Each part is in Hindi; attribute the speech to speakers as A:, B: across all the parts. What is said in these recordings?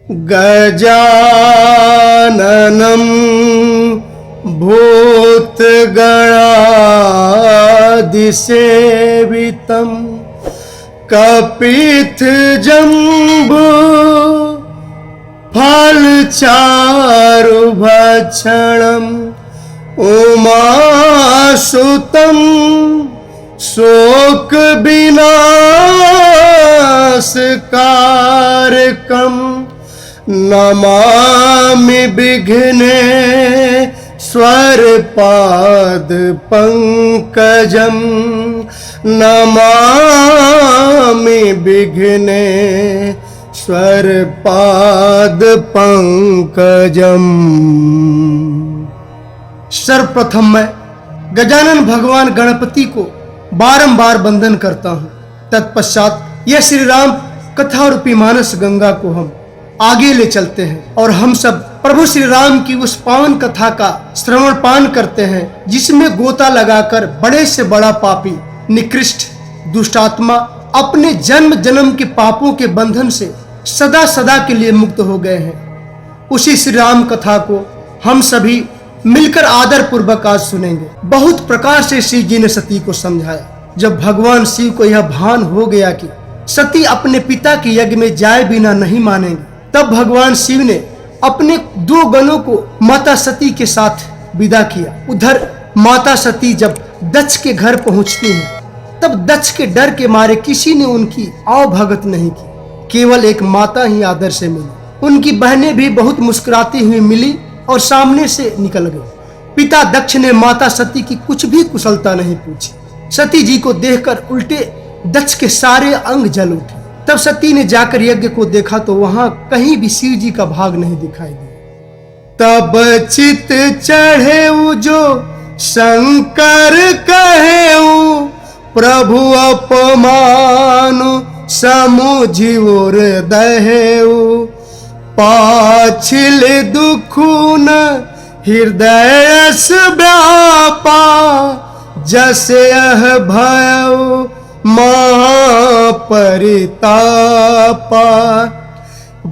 A: गजाननं भूतगणादिसेवितं कपित्थजम्बो फलचारुभक्षणम् उमासुतं शोकविनाशकारकं नमामि विघ्नेश्वरपादपङ्कजं नमामि विघ्नेश्वरपादपङ्कजम्। सर्वप्रथम मैं गजानन भगवान गणपति को बारंबार वंदन करता हूँ। तत्पश्चात यह श्री राम कथा रूपी मानस गंगा को हम आगे ले चलते हैं और हम सब प्रभु श्री राम की उस पावन कथा का श्रवण पान करते हैं जिसमें गोता लगाकर बड़े से बड़ा पापी निकृष्ट दुष्टात्मा अपने जन्म जन्म के पापों के बंधन से सदा सदा के लिए मुक्त हो गए हैं। उसी श्री राम कथा को हम सभी मिलकर आदर पूर्वक आज सुनेंगे। बहुत प्रकार से शिव जी ने सती को समझाया। जब भगवान शिव को यह भान हो गया कि सती अपने पिता के यज्ञ में जाए बिना नहीं मानेंगे, तब भगवान शिव ने अपने दो गणों को माता सती के साथ विदा किया। उधर माता सती जब दक्ष के घर पहुंचती हैं, तब दक्ष के डर के मारे किसी ने उनकी आवभगत नहीं की, केवल एक माता ही आदर से मिली। उनकी बहनें भी बहुत मुस्कुराती हुई मिली और सामने से निकल गए। पिता दक्ष ने माता सती की कुछ भी कुशलता नहीं पूछी। सती जी को देखकर उल्टे दक्ष के सारे अंग जल उठे। तब सती ने जाकर यज्ञ को देखा तो वहां कहीं भी शिव जी का भाग नहीं दिखाई दिया। तब चित चढ़े जो शंकर कहे प्रभु अपमानु समुझि और दहेऊ पाछिल दुखुन हृदय व्यापा जसे यह भय महापरितापा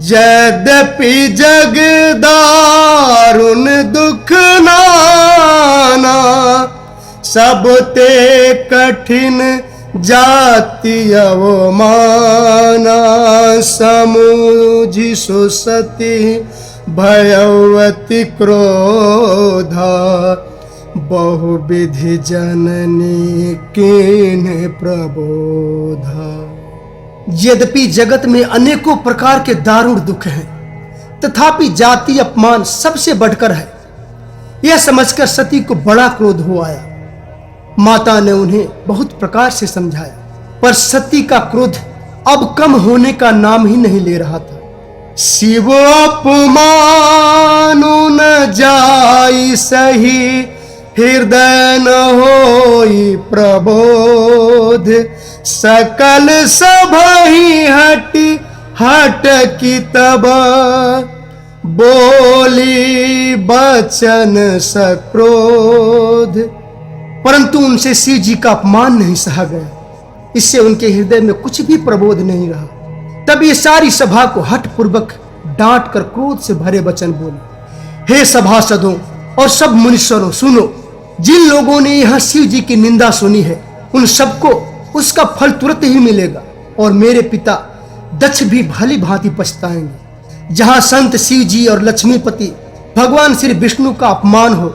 A: यद्यपि जग दारुण दुख नाना सब ते कठिन जाति अवमाना समुझि सुसती भयवती क्रोधा बहुविधि जननी कीन प्रबोधा। यद्यपि जगत में अनेकों प्रकार के दारुण दुख हैं, तथापि जाति अपमान सबसे बढ़कर है। यह समझकर सती को बड़ा क्रोध हो आया। माता ने उन्हें बहुत प्रकार से समझाया, पर सती का क्रोध अब कम होने का नाम ही नहीं ले रहा था। शिव अपमानु न जाई सही हृदय न होई प्रबोध सकल सभहि हट की तब बोली बचन सक्रोध। परंतु उनसे शिव जी का अपमान नहीं सहा गया। इससे उनके हृदय में कुछ भी प्रबोध नहीं रहा। तब ये सारी सभा को हठ पूर्वक डांट कर क्रोध से भरे वचन बोले, हे सभासदों और सब मुनीश्वरों सुनो, जिन लोगों ने यहाँ शिव जी की निंदा सुनी है उन सबको उसका फल तुरंत ही मिलेगा और मेरे पिता दक्ष भी भली भांति पछताएंगे। जहाँ संत शिव जी और लक्ष्मीपति भगवान श्री विष्णु का अपमान हो,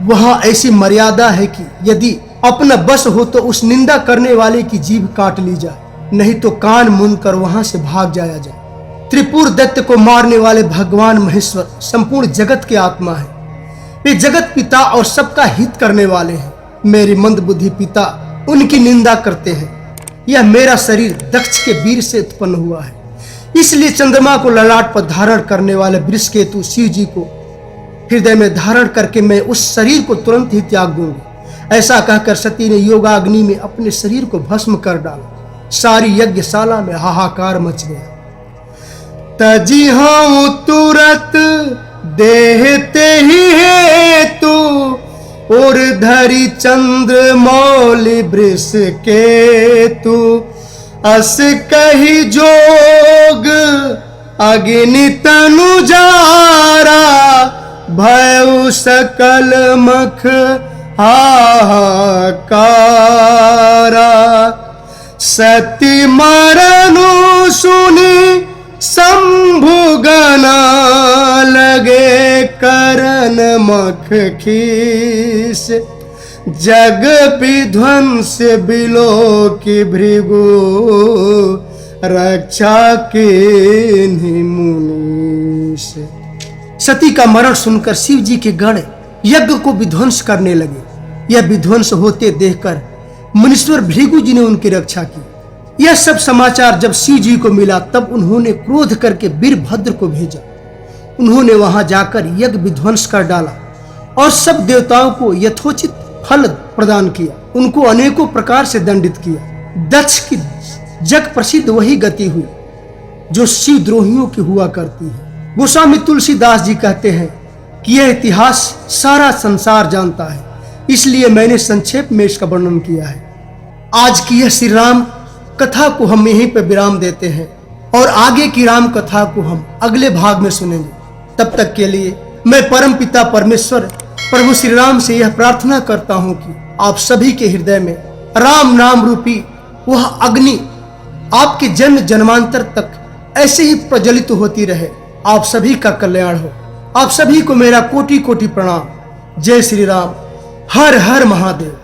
A: वहाँ ऐसी मर्यादा है कि यदि अपना बस हो तो उस निंदा करने वाले की जीभ काट ली जाए, नहीं तो कान मूंद कर वहां से भाग जाया जाए। त्रिपुर दैत्य को मारने वाले भगवान महेश्वर संपूर्ण जगत के आत्मा है। वे जगत पिता और सबका हित करने वाले हैं। मेरे मंद बुद्धि पिता उनकी निंदा करते हैं। यह मेरा शरीर दक्ष के वीर से उत्पन्न हुआ है, इसलिए चंद्रमा को ललाट पर धारण करने वाले वृषकेतु शिव जी को हृदय में धारण करके मैं उस शरीर को तुरंत ही त्याग दूंगी। ऐसा कहकर सती ने योगाग्नि में अपने शरीर को भस्म कर डाला। सारी यज्ञशाला में हाहाकार मच गया। तजी हूं तुरत देहते ही हेतु और धरी चंद्र मौलि वृष केतु अस कही जोग अग्नि तनु जारा भयउ सकल मख हाहाकारा। सती मरनु सुनी शंभु गना लगे करन मख खीस। जग विध्वंस बिलो की भृगु रक्षा के मुनीश। सती का मरण सुनकर शिव जी के गण यज्ञ को विध्वंस करने लगे। यह विध्वंस होते देखकर मुनीश्वर भृगु जी ने उनकी रक्षा की। यह सब समाचार जब शिव जी को मिला तब उन्होंने क्रोध करके वीरभद्र को भेजा। उन्होंने वहां जाकर यज्ञ विध्वंस कर डाला और सब देवताओं को यथोचित फल प्रदान किया। उनको अनेकों प्रकार से दंडित किया। दक्ष की जग प्रसिद्ध वही गति हुई जो शिव द्रोहियों की हुआ करती है। गोस्वामी तुलसीदास जी कहते हैं कि यह इतिहास सारा संसार जानता है, इसलिए मैंने संक्षेप में इसका वर्णन किया है। आज की यह श्री राम कथा को हम यहीं पर विराम देते हैं और आगे की राम कथा को हम अगले भाग में सुनेंगे। तब तक के लिए मैं परम पिता परमेश्वर प्रभु श्री राम से यह प्रार्थना करता हूं कि आप सभी के हृदय में राम नाम रूपी वह अग्नि आपके जन्म जन्मांतर तक ऐसे ही प्रज्वलित होती रहे। आप सभी का कल्याण हो। आप सभी को मेरा कोटि कोटि प्रणाम। जय श्री राम। हर हर महादेव।